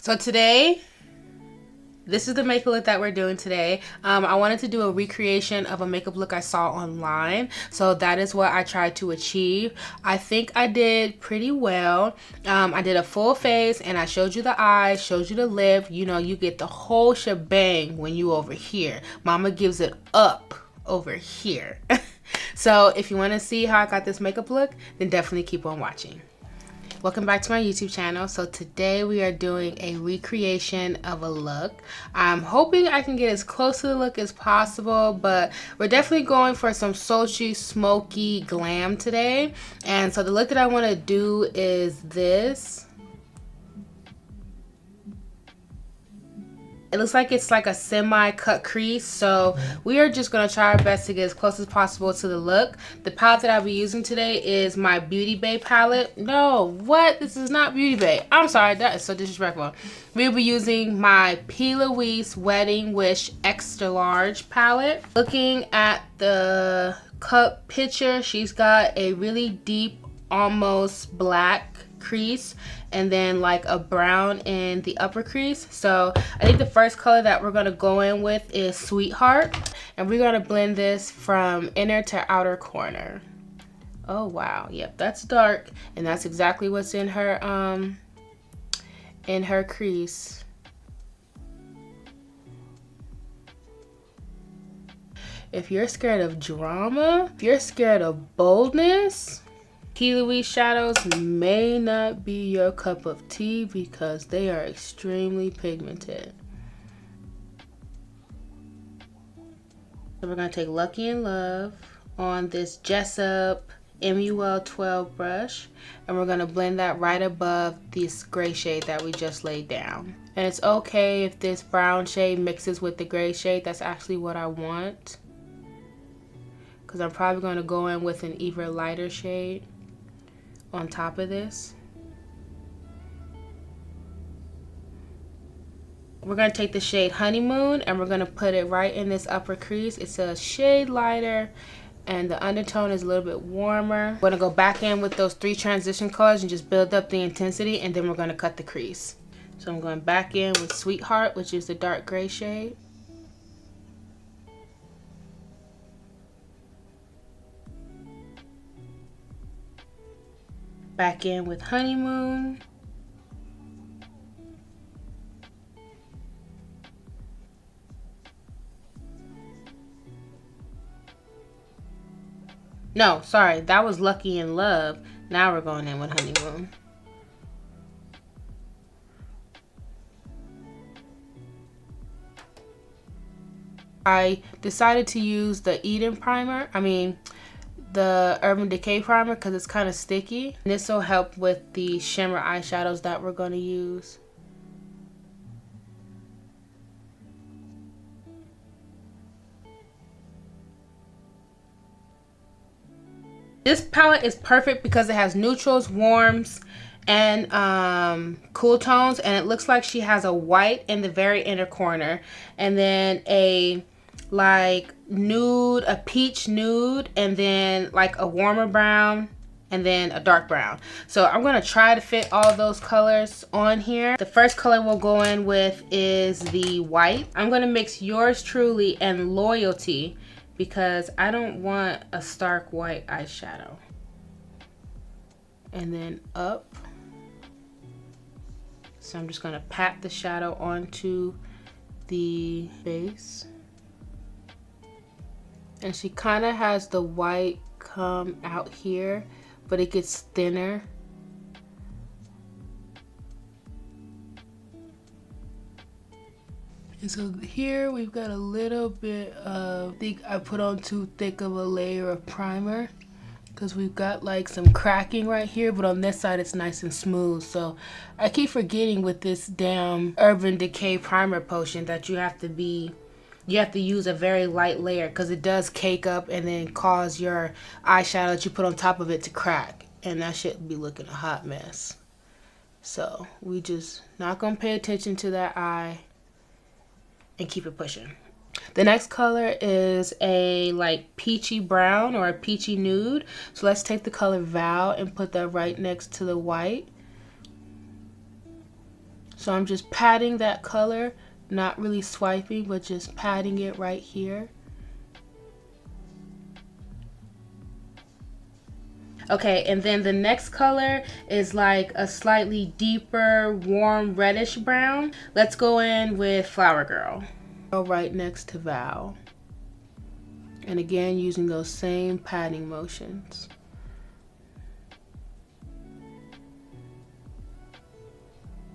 So today, this is the makeup look that we're doing today. I wanted to do a recreation of a makeup look I saw online. So that is what I tried to achieve. I think I did pretty well. I did a full face and I showed you the eyes, showed you the lip. You know, you get the whole shebang when you over here. Mama gives it up over here. So if you want to see how I got this makeup look, then definitely keep on watching. Welcome back to my YouTube channel. So today we are doing a recreation of a look. I'm hoping I can get as close to the look as possible, but we're definitely going for some sultry, smoky glam today. And so the look that I want to do is this. It looks like it's like a semi-cut crease, so we are just going to try our best to get as close as possible to the look. The palette that I'll be using today is my Beauty Bay palette. No, what? This is not Beauty Bay. I'm sorry, that is so disrespectful. We'll be using my P. Louise Wedding Wish Extra Large palette. Looking at the cup picture, she's got a really deep, almost black crease and then like a brown in the upper crease. So I think the first color that we're going to go in with is Sweetheart, and we're going to blend this from inner to outer corner. Oh wow, yep, that's dark, and that's exactly what's in her crease. If you're scared of drama, if you're scared of boldness, P. Louise shadows may not be your cup of tea because they are extremely pigmented. So we're going to take Lucky in Love on this Jessup MUL 12 brush, and we're going to blend that right above this gray shade that we just laid down. And it's okay if this brown shade mixes with the gray shade. That's actually what I want, because I'm probably going to go in with an even lighter shade on top of this. We're going to take the shade Honeymoon and we're going to put it right in this upper crease. It's a shade lighter and the undertone is a little bit warmer. We're going to go back in with those 3 transition colors and just build up the intensity, and then we're going to cut the crease. So I'm going back in with Sweetheart, which is the dark gray shade. Back in with Honeymoon. No, sorry, that was Lucky in Love. Now we're going in with Honeymoon. I decided to use the the Urban Decay primer, because it's kind of sticky. And this will help with the shimmer eyeshadows that we're going to use. This palette is perfect because it has neutrals, warms, and cool tones, and it looks like she has a white in the very inner corner, and then a like nude, a peach nude, and then like a warmer brown, and then a dark brown. So I'm going to try to fit all those colors on here. The first color we'll go in with is the white. I'm going to mix Yours Truly and Loyalty because I don't want a stark white eyeshadow. And then up. So I'm just going to pat the shadow onto the base. And she kind of has the white come out here, but it gets thinner. And so here we've got a little bit of, I think I put on too thick of a layer of primer because we've got like some cracking right here, but on this side it's nice and smooth. So I keep forgetting with this damn Urban Decay primer potion that you have to use a very light layer, because it does cake up and then cause your eyeshadow that you put on top of it to crack, and that shit be looking a hot mess. So we just not gonna pay attention to that eye and keep it pushing. The next color is a like peachy brown or a peachy nude. So let's take the color Vow and put that right next to the white. So I'm just patting that color, not really swiping, but just patting it right here. Okay, and then the next color is like a slightly deeper, warm reddish brown. Let's go in with Flower Girl. Go right next to Val. And again, using those same patting motions.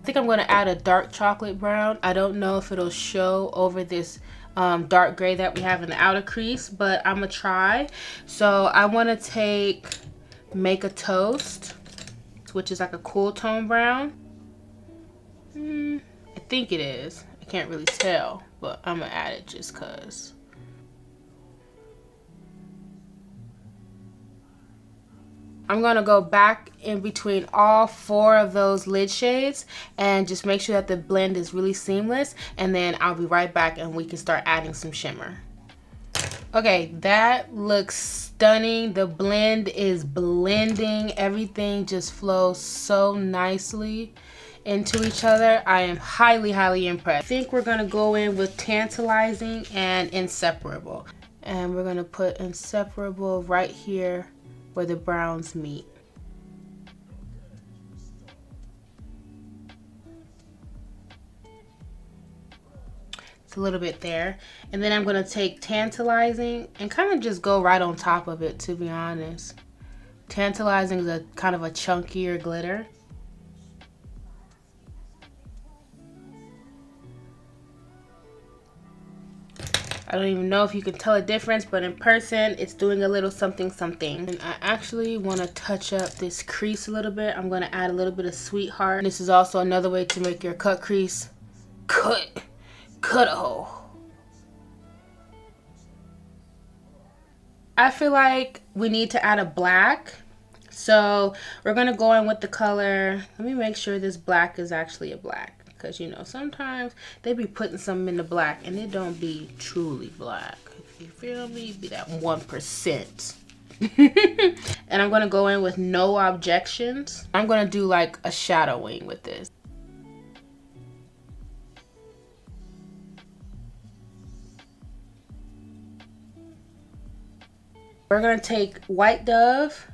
I think I'm going to add a dark chocolate brown. I don't know if it'll show over this dark gray that we have in the outer crease, but I'm going to try. So I want to take Make a Toast, which is like a cool tone brown. I think it is. I can't really tell, but I'm going to add it just because. I'm going to go back in between all 4 of those lid shades and just make sure that the blend is really seamless, and then I'll be right back and we can start adding some shimmer. Okay, that looks stunning. The blend is blending. Everything just flows so nicely into each other. I am highly, highly impressed. I think we're going to go in with Tantalizing and Inseparable. And we're going to put Inseparable right here where the browns meet. It's a little bit there. And then I'm gonna take Tantalizing and kind of just go right on top of it, to be honest. Tantalizing is a kind of a chunkier glitter. I don't even know if you can tell a difference, but in person, it's doing a little something something. And I actually want to touch up this crease a little bit. I'm going to add a little bit of Sweetheart. This is also another way to make your cut crease cut a hole. I feel like we need to add a black. So we're going to go in with the color. Let me make sure this black is actually a black. Because, you know, sometimes they be putting something in the black and it don't be truly black. You feel me? Be that 1%. And I'm going to go in with No Objections. I'm going to do like a shadowing with this. We're going to take White Dove,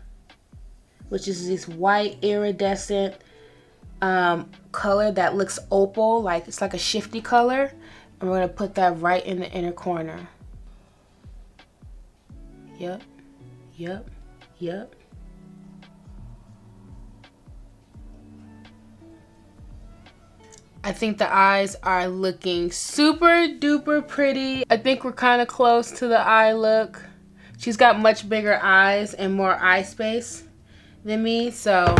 which is this white iridescent color that looks opal, like it's like a shifty color, and we're gonna put that right in the inner corner. Yep, yep, yep. I think the eyes are looking super duper pretty. I think we're kind of close to the eye look. She's got much bigger eyes and more eye space than me, so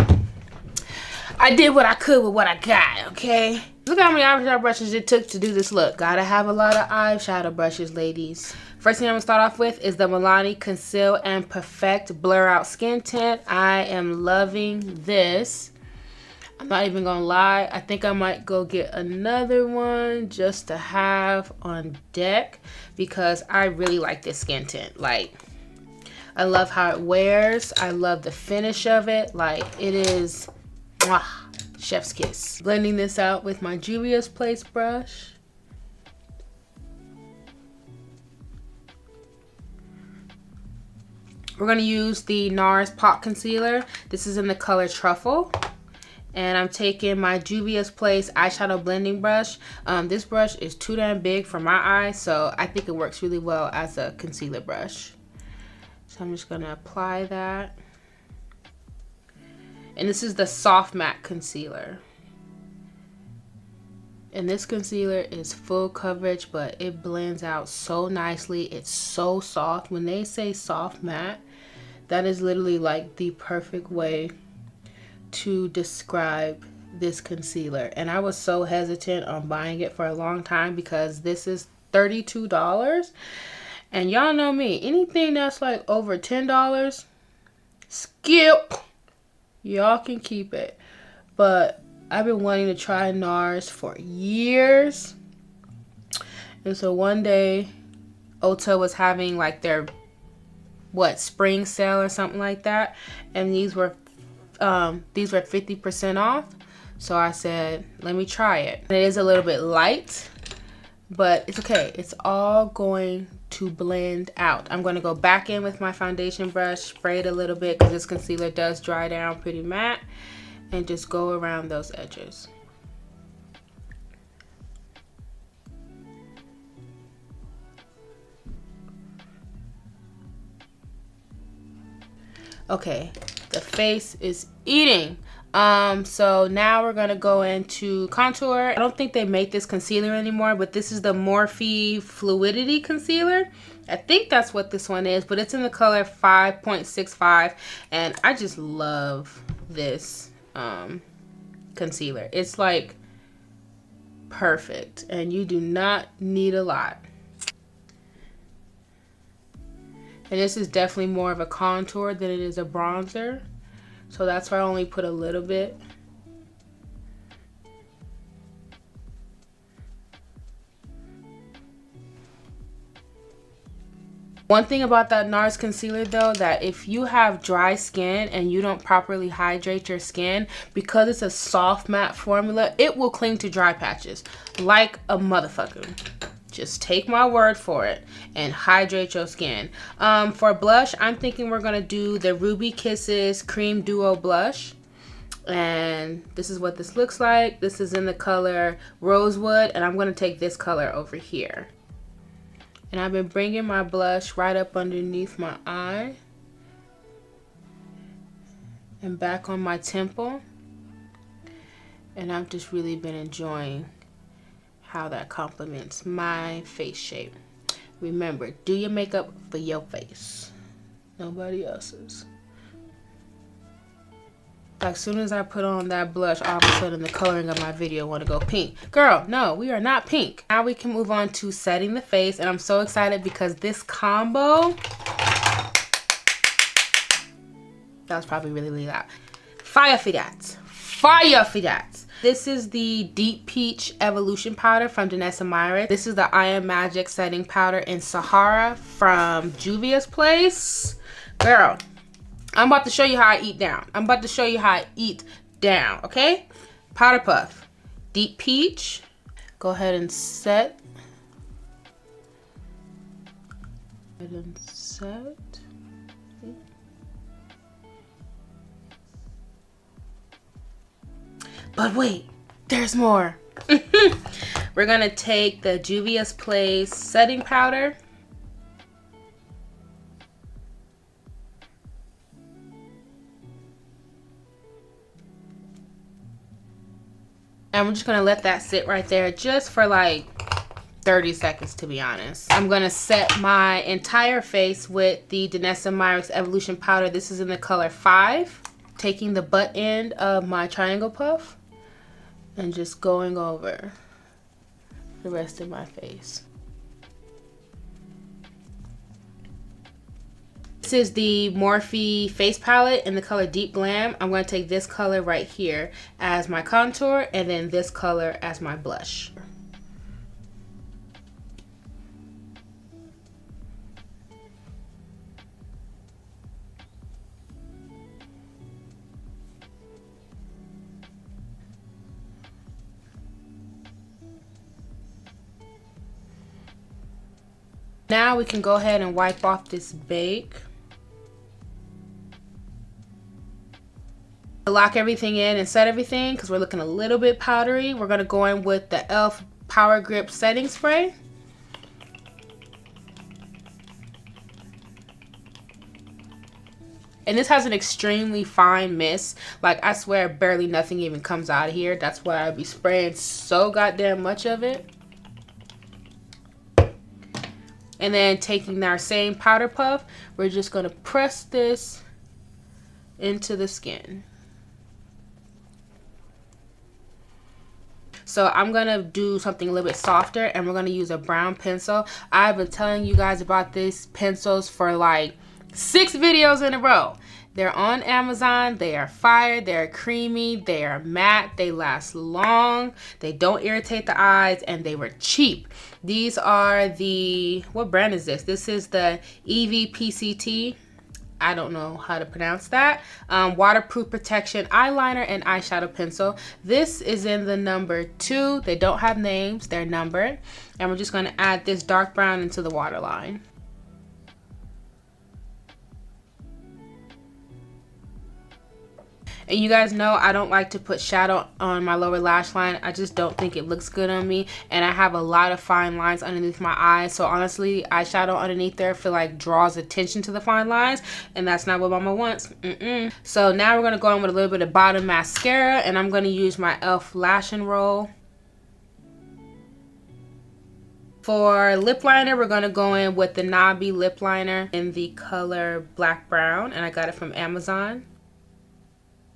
I did what I could with what I got, okay? Look how many eyeshadow brushes it took to do this look. Gotta have a lot of eyeshadow brushes, ladies. First thing I'm gonna start off with is the Milani Conceal and Perfect Blur Out Skin Tint. I am loving this. I'm not even gonna lie. I think I might go get another one just to have on deck because I really like this skin tint. Like, I love how it wears. I love the finish of it. Like, it is... chef's kiss. Blending this out with my Juvia's Place brush. We're going to use the NARS Pot Concealer. This is in the color Truffle. And I'm taking my Juvia's Place eyeshadow blending brush. This brush is too damn big for my eyes, so I think it works really well as a concealer brush. So I'm just going to apply that. And this is the Soft Matte Concealer. And this concealer is full coverage, but it blends out so nicely. It's so soft. When they say soft matte, that is literally like the perfect way to describe this concealer. And I was so hesitant on buying it for a long time because this is $32. And y'all know me, anything that's like over $10, skip. Y'all can keep it. But I've been wanting to try NARS for years. And so one day, Ulta was having like their, spring sale or something like that. And these were 50% off. So I said, let me try it. It is a little bit light, but it's okay. It's all going to blend out. I'm going to go back in with my foundation brush, spray it a little bit because this concealer does dry down pretty matte, and just go around those edges. Okay, the face is eating. So now we're gonna go into contour. I don't think they make this concealer anymore, but this is the Morphe Fluidity Concealer. I think that's what this one is, but it's in the color 5.65, and I just love this concealer. It's like perfect, and you do not need a lot. And this is definitely more of a contour than it is a bronzer. So that's why I only put a little bit. One thing about that NARS concealer though, that if you have dry skin and you don't properly hydrate your skin, because it's a soft matte formula, it will cling to dry patches like a motherfucker. Just take my word for it and hydrate your skin. For blush, I'm thinking we're gonna do the Ruby Kisses Cream Duo Blush. And this is what this looks like. This is in the color Rosewood, and I'm gonna take this color over here. And I've been bringing my blush right up underneath my eye and back on my temple. And I've just really been enjoying how that complements my face shape. Remember, do your makeup for your face, nobody else's. Like, as soon as I put on that blush, all of a sudden the coloring of my video want to go pink. Girl, no, we are not pink. Now we can move on to setting the face, and I'm so excited because this combo, that was probably really, really loud. Fire for that. Fire for that. This is the Deep Peach Evolution Powder from Danessa Myricks. This is the I Am Magic Setting Powder in Sahara from Juvia's Place. Girl, I'm about to show you how I eat down. I'm about to show you how I eat down, okay? Powder Puff. Deep Peach. Go ahead and set. Go ahead and set. But wait, there's more. We're gonna take the Juvia's Place setting powder. And we're just gonna let that sit right there just for like 30 seconds, to be honest. I'm gonna set my entire face with the Danessa Myricks Evolution Powder. This is in the color 5. Taking the butt end of my triangle puff and just going over the rest of my face. This is the Morphe face palette in the color Deep Glam. I'm going to take this color right here as my contour, and then this color as my blush. Now we can go ahead and wipe off this bake. To lock everything in and set everything, because we're looking a little bit powdery, we're going to go in with the e.l.f. Power Grip Setting Spray. And this has an extremely fine mist. Like, I swear barely nothing even comes out of here. That's why I be spraying so goddamn much of it. And then taking our same powder puff, we're just going to press this into the skin. So I'm going to do something a little bit softer, and we're going to use a brown pencil. I've been telling you guys about these pencils for like 6 videos in a row. They're on Amazon. They are fire. They're creamy. They are matte. They last long. They don't irritate the eyes, and they were cheap. These are the, what brand is this? This is the EVPCT I don't know how to pronounce that. Waterproof protection eyeliner and eyeshadow pencil. This is in the number 2. They don't have names, they're numbered. And we're just going to add this dark brown into the waterline. And you guys know I don't like to put shadow on my lower lash line. I just don't think it looks good on me. And I have a lot of fine lines underneath my eyes. So honestly, eyeshadow underneath there I feel like draws attention to the fine lines. And that's not what mama wants. So now we're going to go in with a little bit of bottom mascara. And I'm going to use my e.l.f. Lash and Roll. For lip liner, we're going to go in with the Knobby lip liner in the color Black Brown. And I got it from Amazon.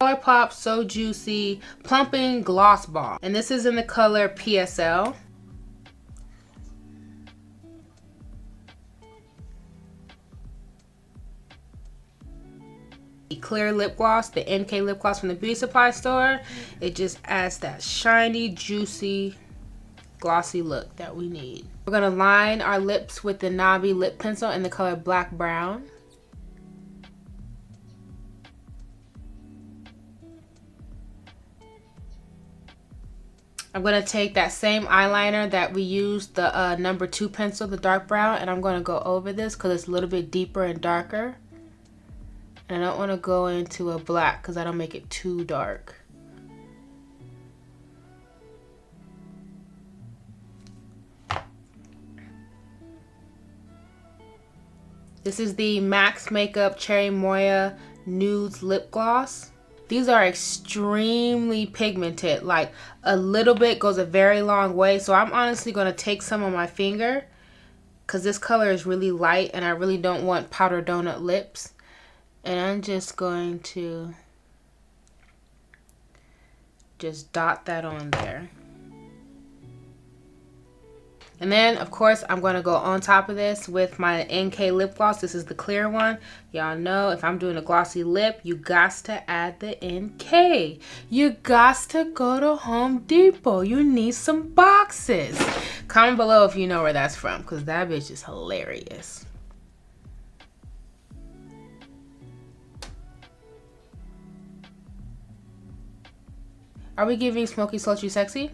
ColourPop So Juicy Plumping Gloss Balm, and this is in the color PSL. The clear lip gloss, the NK lip gloss from the beauty supply store. It just adds that shiny, juicy, glossy look that we need. We're going to line our lips with the Knobby lip pencil in the color Black Brown. I'm going to take that same eyeliner that we used, the number 2 pencil, the dark brown, and I'm going to go over this because it's a little bit deeper and darker. And I don't want to go into a black because I don't make it too dark. This is the Max Makeup Cherry Moya Nudes Lip Gloss. These are extremely pigmented, like a little bit goes a very long way. So I'm honestly going to take some on my finger because this color is really light and I really don't want powder donut lips. And I'm just going to just dot that on there. And then, of course, I'm going to go on top of this with my NK lip gloss. This is the clear one. Y'all know if I'm doing a glossy lip, you got to add the NK. You got to go to Home Depot. You need some boxes. Comment below if you know where that's from, because that bitch is hilarious. Are we giving smoky, sultry, sexy?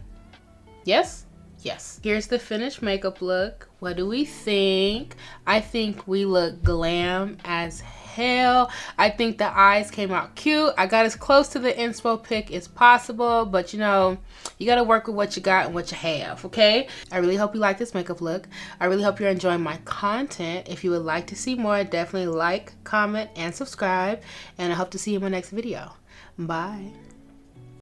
Yes? Yes. Here's the finished makeup look. What do we think? I think we look glam as hell. I think the eyes came out cute. I got as close to the inspo pic as possible, but you know, you gotta work with what you got and what you have, okay? I really hope you like this makeup look. I really hope you're enjoying my content. If you would like to see more, definitely like, comment, and subscribe. And I hope to see you in my next video. Bye.